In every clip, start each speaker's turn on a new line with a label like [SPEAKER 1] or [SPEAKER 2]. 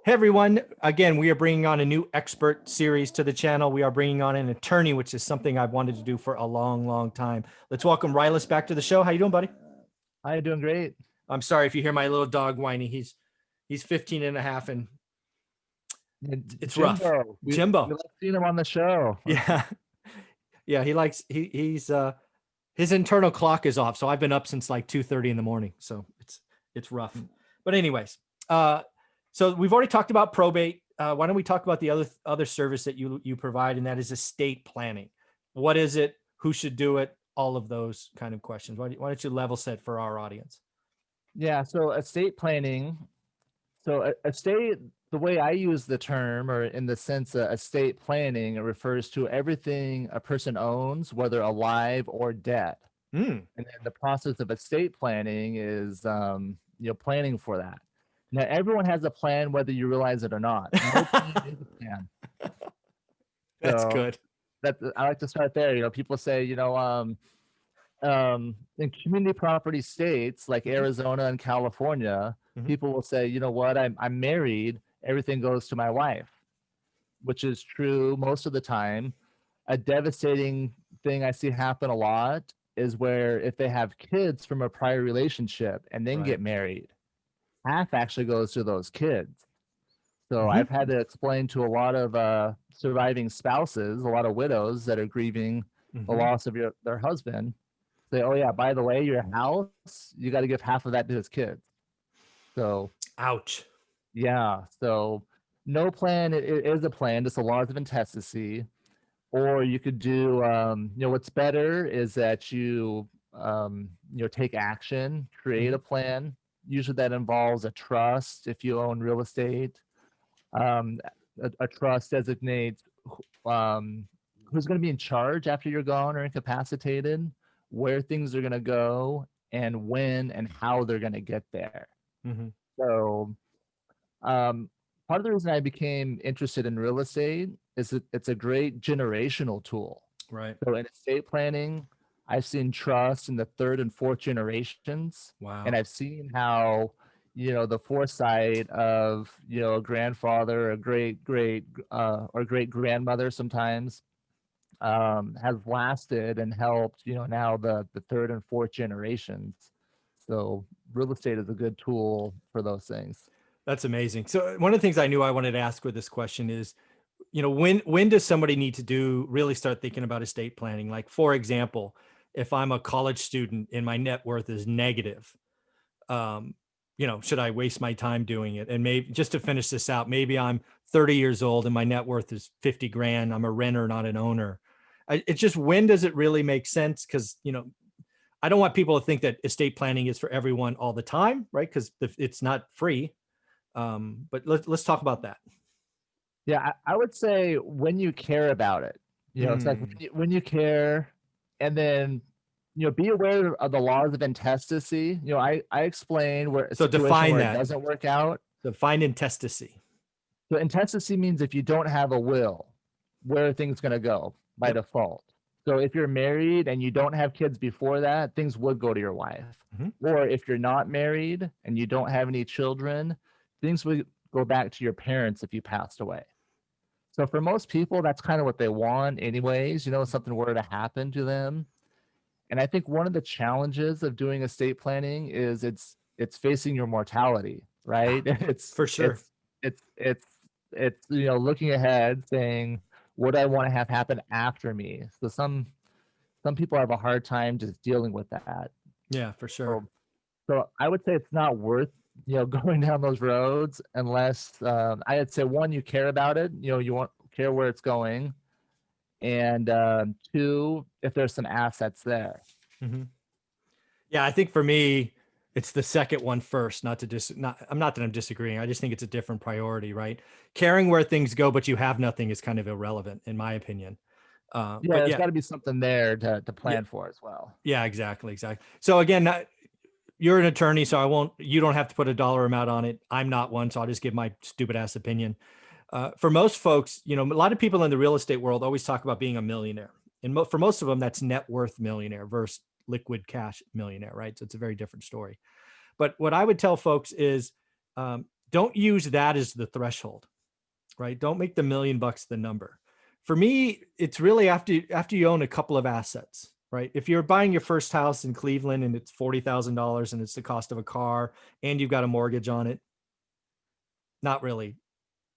[SPEAKER 1] Hey everyone, again, we are bringing on a new expert series to the channel. We are bringing on an attorney, which is something I've wanted to do for a long, long time. Let's welcome Rylas back to the show. How you doing, buddy?
[SPEAKER 2] Hi, doing great.
[SPEAKER 1] I'm sorry if you hear my little dog whining. He's 15 and a half and it's rough.
[SPEAKER 2] Jimbo, we
[SPEAKER 1] Jimbo.
[SPEAKER 2] like seeing him on the show.
[SPEAKER 1] Yeah. Yeah, he's his internal clock is off. So I've been up since like 2:30 in the morning. So it's rough. But anyways, so we've already talked about probate. Why don't we talk about the other service that you provide, and that is estate planning. What is it? Who should do it? All of those kind of questions. Why don't you level set for our audience?
[SPEAKER 2] Yeah, so estate planning. So estate, the way I use the term, or in the sense of estate planning, it refers to everything a person owns, whether alive or dead.
[SPEAKER 1] Mm.
[SPEAKER 2] And then the process of estate planning is, planning for that. Now, everyone has a plan, whether you realize it or not. No plan is a plan.
[SPEAKER 1] That's
[SPEAKER 2] So
[SPEAKER 1] good.
[SPEAKER 2] I like to start there. People say, in community property states like Arizona and California, people will say, you know what, I'm married, everything goes to my wife, which is true most of the time. A devastating thing I see happen a lot is where if they have kids from a prior relationship and then get married, half actually goes to those kids. So I've had to explain to a lot of surviving spouses, a lot of widows that are grieving the loss of their husband, say, oh yeah, by the way, your house, you got to give half of that to his kids. So
[SPEAKER 1] ouch.
[SPEAKER 2] Yeah, so no plan it is a plan, just the laws of intestacy. Or you could do, what's better is that you take action, create a plan. Usually that involves a trust if you own real estate. A trust designates who's going to be in charge after you're gone or incapacitated, where things are going to go, and when and how they're going to get there. So part of the reason I became interested in real estate is that it's a great generational tool.
[SPEAKER 1] Right.
[SPEAKER 2] So in estate planning, I've seen trust in the third and fourth generations.
[SPEAKER 1] Wow.
[SPEAKER 2] And I've seen how, the foresight of, a grandfather, a great or great grandmother sometimes has lasted and helped, now the third and fourth generations. So real estate is a good tool for those things.
[SPEAKER 1] That's amazing. So one of the things I knew I wanted to ask with this question is, when does somebody need to really start thinking about estate planning? Like, for example, if I'm a college student and my net worth is negative, should I waste my time doing it? And maybe just to finish this out, maybe I'm 30 years old and my net worth is 50 grand. I'm a renter, not an owner. It's just, when does it really make sense? Because, I don't want people to think that estate planning is for everyone all the time, right? Because it's not free. But let's talk about that.
[SPEAKER 2] Yeah, I would say when you care about it, it's like when you care, and then, be aware of the laws of intestacy. I explain where a situation where it doesn't work out.
[SPEAKER 1] Define intestacy.
[SPEAKER 2] So intestacy means if you don't have a will, where are things going to go by default? So if you're married and you don't have kids before that, things would go to your wife. Or if you're not married and you don't have any children, things would go back to your parents if you passed away. So for most people, that's kind of what they want anyways, something were to happen to them. And I think one of the challenges of doing estate planning is it's facing your mortality, right? It's
[SPEAKER 1] for sure.
[SPEAKER 2] It's looking ahead saying, what do I want to have happen after me? So some people have a hard time just dealing with that.
[SPEAKER 1] Yeah, for sure.
[SPEAKER 2] So I would say it's not worth going down those roads unless I'd say, one, you care about it, you care where it's going, and two, if there's some assets there.
[SPEAKER 1] Yeah, I think for me, it's the second one first. Not that I'm disagreeing. I just think it's a different priority, right? Caring where things go, but you have nothing is kind of irrelevant, in my opinion.
[SPEAKER 2] There's got to be something there to plan for as well.
[SPEAKER 1] Yeah, exactly. So again, you're an attorney, so you don't have to put a dollar amount on it. I'm not one, so I'll just give my stupid ass opinion. For most folks, a lot of people in the real estate world always talk about being a millionaire. And for most of them, that's net worth millionaire versus liquid cash millionaire, right? So it's a very different story. But what I would tell folks is, don't use that as the threshold, right? Don't make the $1 million the number. For me, it's really after you own a couple of assets, right? If you're buying your first house in Cleveland and it's $40,000 and it's the cost of a car and you've got a mortgage on it, not really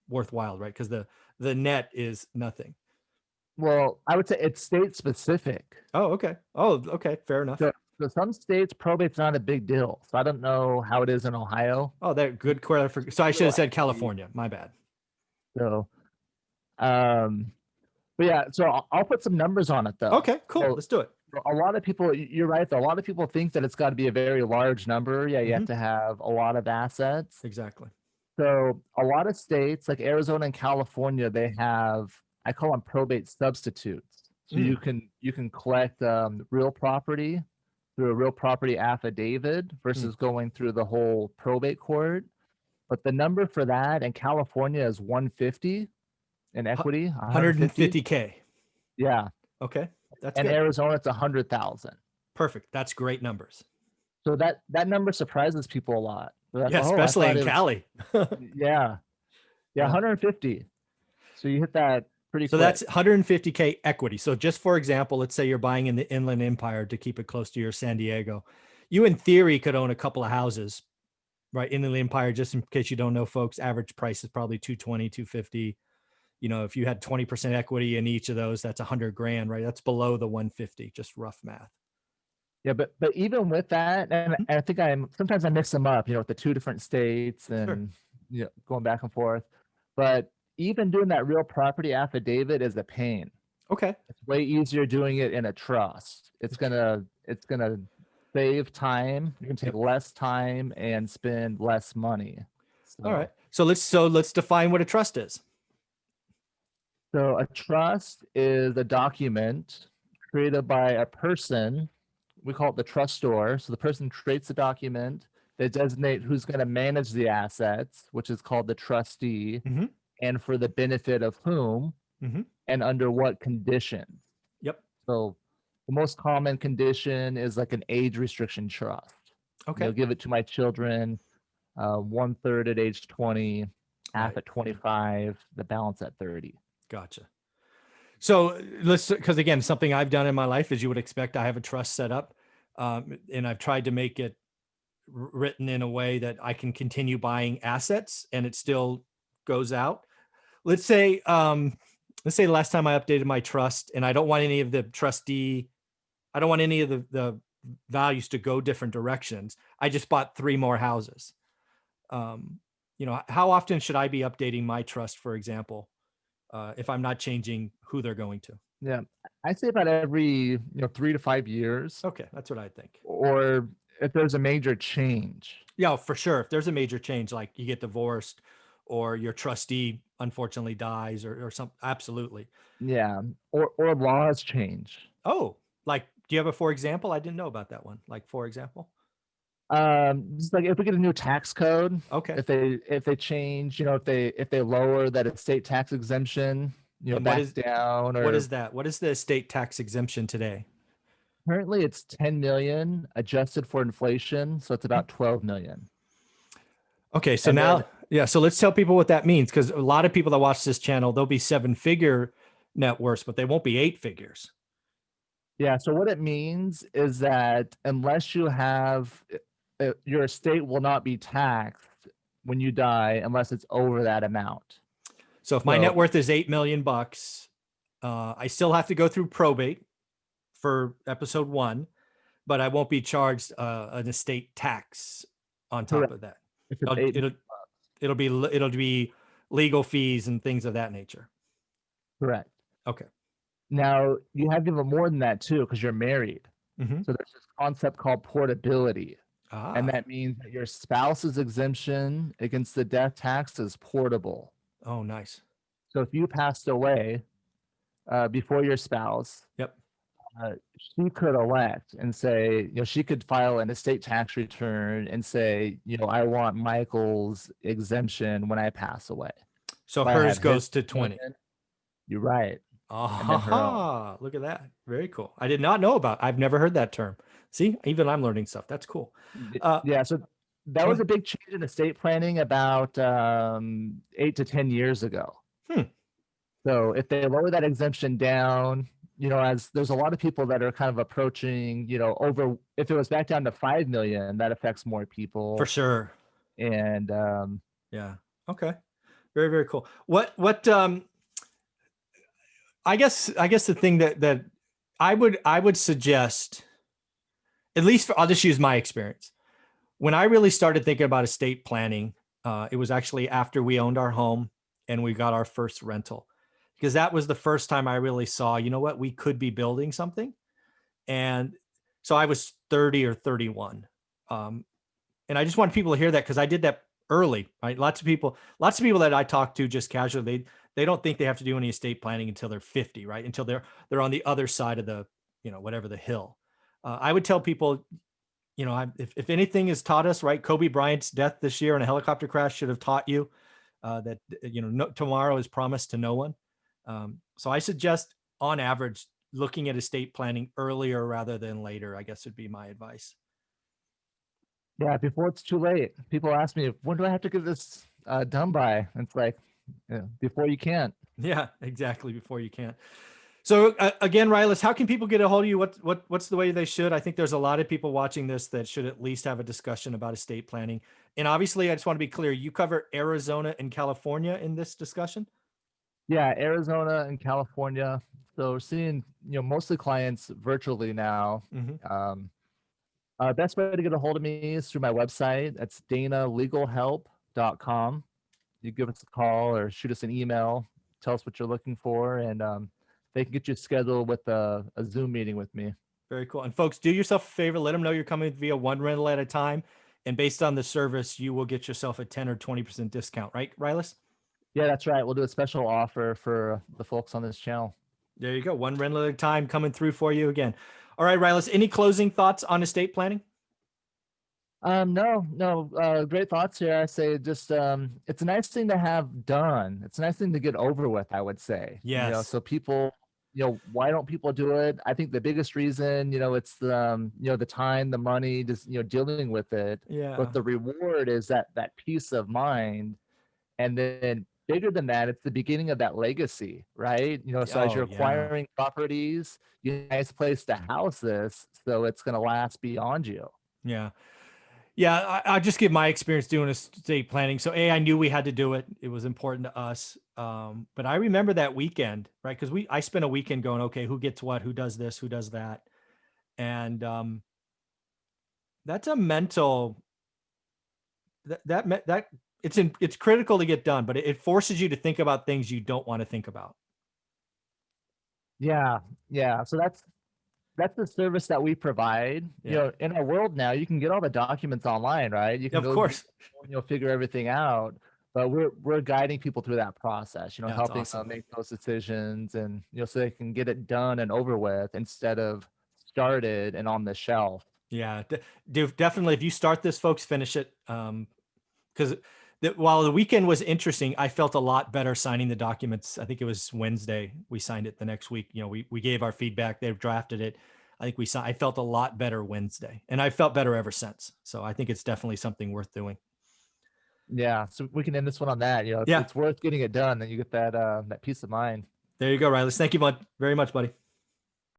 [SPEAKER 1] worthwhile, right? Because the net is nothing.
[SPEAKER 2] Well, I would say it's state specific.
[SPEAKER 1] Oh, okay. Oh, okay. Fair enough.
[SPEAKER 2] So some states probate's not a big deal. So I don't know how it is in Ohio.
[SPEAKER 1] Oh, they're good clarification. So I should have said California. My bad.
[SPEAKER 2] So, but yeah, so I'll put some numbers on it though.
[SPEAKER 1] Okay, cool.
[SPEAKER 2] So
[SPEAKER 1] Let's do it.
[SPEAKER 2] a lot of people, you're right though. A lot of people think that it's got to be a very large number. Yeah, you have to have a lot of assets.
[SPEAKER 1] Exactly.
[SPEAKER 2] So a lot of states like Arizona and California, they have, I call them probate substitutes. So you can collect real property through a real property affidavit versus going through the whole probate court. But the number for that in California is 150 in equity.
[SPEAKER 1] 150K.
[SPEAKER 2] Yeah.
[SPEAKER 1] Okay. That's
[SPEAKER 2] and
[SPEAKER 1] good.
[SPEAKER 2] Arizona, it's 100,000.
[SPEAKER 1] Perfect. That's great numbers.
[SPEAKER 2] So that number surprises people a lot. Like,
[SPEAKER 1] yeah, especially in Cali.
[SPEAKER 2] Yeah. 150. So you hit that pretty
[SPEAKER 1] So
[SPEAKER 2] quick.
[SPEAKER 1] that's 150K equity. So just for example, let's say you're buying in the Inland Empire to keep it close to your San Diego. You in theory could own a couple of houses, right? Inland Empire, just in case you don't know, folks, average price is probably 220, 250. You know, if you had 20% equity in each of those, that's 100 grand, right? That's below the 150, just rough math.
[SPEAKER 2] Yeah, but even with that, and I think sometimes I mix them up, with the two different states and going back and forth. But even doing that real property affidavit is a pain.
[SPEAKER 1] Okay.
[SPEAKER 2] It's way easier doing it in a trust. It's gonna save time. You're gonna take less time and spend less money.
[SPEAKER 1] All right. So let's define what a trust is.
[SPEAKER 2] So a trust is a document created by a person. We call it the trustor. So the person creates the document. They designate who's going to manage the assets, which is called the trustee, and for the benefit of whom, and under what conditions.
[SPEAKER 1] Yep.
[SPEAKER 2] So the most common condition is like an age restriction trust.
[SPEAKER 1] Okay.
[SPEAKER 2] Give it to my children, 1/3 at age 20, half at 25, the balance at 30.
[SPEAKER 1] Gotcha. So because again, something I've done in my life, as you would expect, I have a trust set up, and I've tried to make it written in a way that I can continue buying assets and it still goes out. Let's say the last time I updated my trust, and I don't want any of the I don't want any of the values to go different directions. I just bought 3 more houses. How often should I be updating my trust, for example? If I'm not changing who they're going to?
[SPEAKER 2] Yeah, I'd say about every 3 to 5 years.
[SPEAKER 1] Okay, that's what I think.
[SPEAKER 2] Or if there's a major change.
[SPEAKER 1] Yeah, for sure. If there's a major change, like you get divorced or your trustee unfortunately dies or something, absolutely.
[SPEAKER 2] Yeah, or laws change.
[SPEAKER 1] Oh, like, do you have a for example? I didn't know about that one. Like, for example?
[SPEAKER 2] Just like if we get a new tax code,
[SPEAKER 1] okay.
[SPEAKER 2] If they change, if they lower that estate tax exemption, back down. Or
[SPEAKER 1] what is that? What is the estate tax exemption today?
[SPEAKER 2] Currently, it's 10 million adjusted for inflation, so it's about 12 million.
[SPEAKER 1] Okay, so so let's tell people what that means, because a lot of people that watch this channel, they'll be 7-figure net worths, but they won't be 8 figures.
[SPEAKER 2] Yeah, so what it means is that unless you have your estate will not be taxed when you die unless it's over that amount.
[SPEAKER 1] So if my net worth is $8 million, I still have to go through probate for episode 1, but I won't be charged an estate tax on top of that. It'll be legal fees and things of that nature.
[SPEAKER 2] Correct.
[SPEAKER 1] Okay.
[SPEAKER 2] Now you have even more than that too, because you're married. So there's this concept called portability. And that means that your spouse's exemption against the death tax is portable.
[SPEAKER 1] Oh, nice.
[SPEAKER 2] So if you passed away before your spouse, she could elect and say, she could file an estate tax return and say, I want Michael's exemption when I pass away.
[SPEAKER 1] So hers goes to 20.
[SPEAKER 2] You're right.
[SPEAKER 1] Look at that. Very cool. I did not know I've never heard that term. See, even I'm learning stuff. That's cool.
[SPEAKER 2] Yeah. So That was a big change in estate planning about 8 to 10 years ago.
[SPEAKER 1] Hmm.
[SPEAKER 2] So if they lower that exemption down, as there's a lot of people that are kind of approaching, over, if it was back down to 5 million, that affects more
[SPEAKER 1] For
[SPEAKER 2] people.
[SPEAKER 1] sure.
[SPEAKER 2] And
[SPEAKER 1] Yeah. Okay. Very, very cool. I guess the thing that I would suggest, at least I'll just use my experience. When I really started thinking about estate planning, it was actually after we owned our home and we got our first rental, because that was the first time I really saw, you know what, we could be building something. And so I was 30 or 31. Um, and I just want people to hear that because I did that early, right? Lots of people that I talk to just casually, they don't think they have to do any estate planning until they're 50, right? Until they're on the other side of the, whatever the hill. I would tell people, if anything has taught us, right, Kobe Bryant's death this year in a helicopter crash should have taught you that no, tomorrow is promised to no one. So I suggest, on average, looking at estate planning earlier rather than later, I guess would be my advice.
[SPEAKER 2] yeah, before it's too late. People ask me, when do I have to get this done by? And it's like, before you can't.
[SPEAKER 1] Yeah, exactly. Before you can. So again, Rylas, how can people get a hold of you? What's the way they should? I think there's a lot of people watching this that should at least have a discussion about estate planning. And obviously, I just want to be clear, you cover Arizona and California in this discussion?
[SPEAKER 2] Yeah, Arizona and California. So we're seeing, mostly clients virtually now.
[SPEAKER 1] Mm-hmm.
[SPEAKER 2] Best way to get a hold of me is through my website. That's danalegalhelp.com. You give us a call or shoot us an email, tell us what you're looking for, and they can get you scheduled with a Zoom meeting with me.
[SPEAKER 1] Very cool. And folks, do yourself a favor, let them know you're coming via one rental at a time. And based on the service, you will get yourself a 10 or 20% discount, right, Rylas?
[SPEAKER 2] Yeah, that's right. We'll do a special offer for the folks on this channel.
[SPEAKER 1] There you go. One rental at a time coming through for you again. All right, Rylas, any closing thoughts on estate planning?
[SPEAKER 2] No, great thoughts here. I say just it's a nice thing to have done. It's a nice thing to get over with, I would say.
[SPEAKER 1] Yes.
[SPEAKER 2] So people, why don't people do it? I think the biggest reason, it's the time, the money, just dealing with it.
[SPEAKER 1] Yeah.
[SPEAKER 2] But the reward is that peace of mind. And then bigger than that, it's the beginning of that legacy, right? So as
[SPEAKER 1] Oh,
[SPEAKER 2] you're
[SPEAKER 1] yeah.
[SPEAKER 2] acquiring properties, you need a nice place to house this, so it's going to last beyond you.
[SPEAKER 1] Yeah. Yeah, I'll just give my experience doing estate planning. So I knew we had to do it. It was important to us. But I remember that weekend, right? Because I spent a weekend going, okay, who gets what, who does this, who does that. And that's a mental, that it's critical to get done, but it forces you to think about things you don't want to think about.
[SPEAKER 2] Yeah. So that's the service that we provide.
[SPEAKER 1] Yeah.
[SPEAKER 2] In our world now, you can get all the documents online, right? You can
[SPEAKER 1] Of
[SPEAKER 2] go,
[SPEAKER 1] course.
[SPEAKER 2] figure everything out. But we're guiding people through that process,
[SPEAKER 1] Yeah, that's
[SPEAKER 2] helping
[SPEAKER 1] awesome.
[SPEAKER 2] them make those decisions, and so they can get it done and over with instead of started and on the shelf.
[SPEAKER 1] Yeah, definitely. If you start this, folks, finish it. Because while the weekend was interesting, I felt a lot better signing the documents. I think it was Wednesday. We signed it the next week. We gave our feedback. They've drafted it. I think I felt a lot better Wednesday, and I felt better ever since. So I think it's definitely something worth doing.
[SPEAKER 2] Yeah, so we can end this one on that.
[SPEAKER 1] Yeah.
[SPEAKER 2] It's worth getting it done, and you get that peace of mind.
[SPEAKER 1] There you go, Riley. Thank you very much, buddy.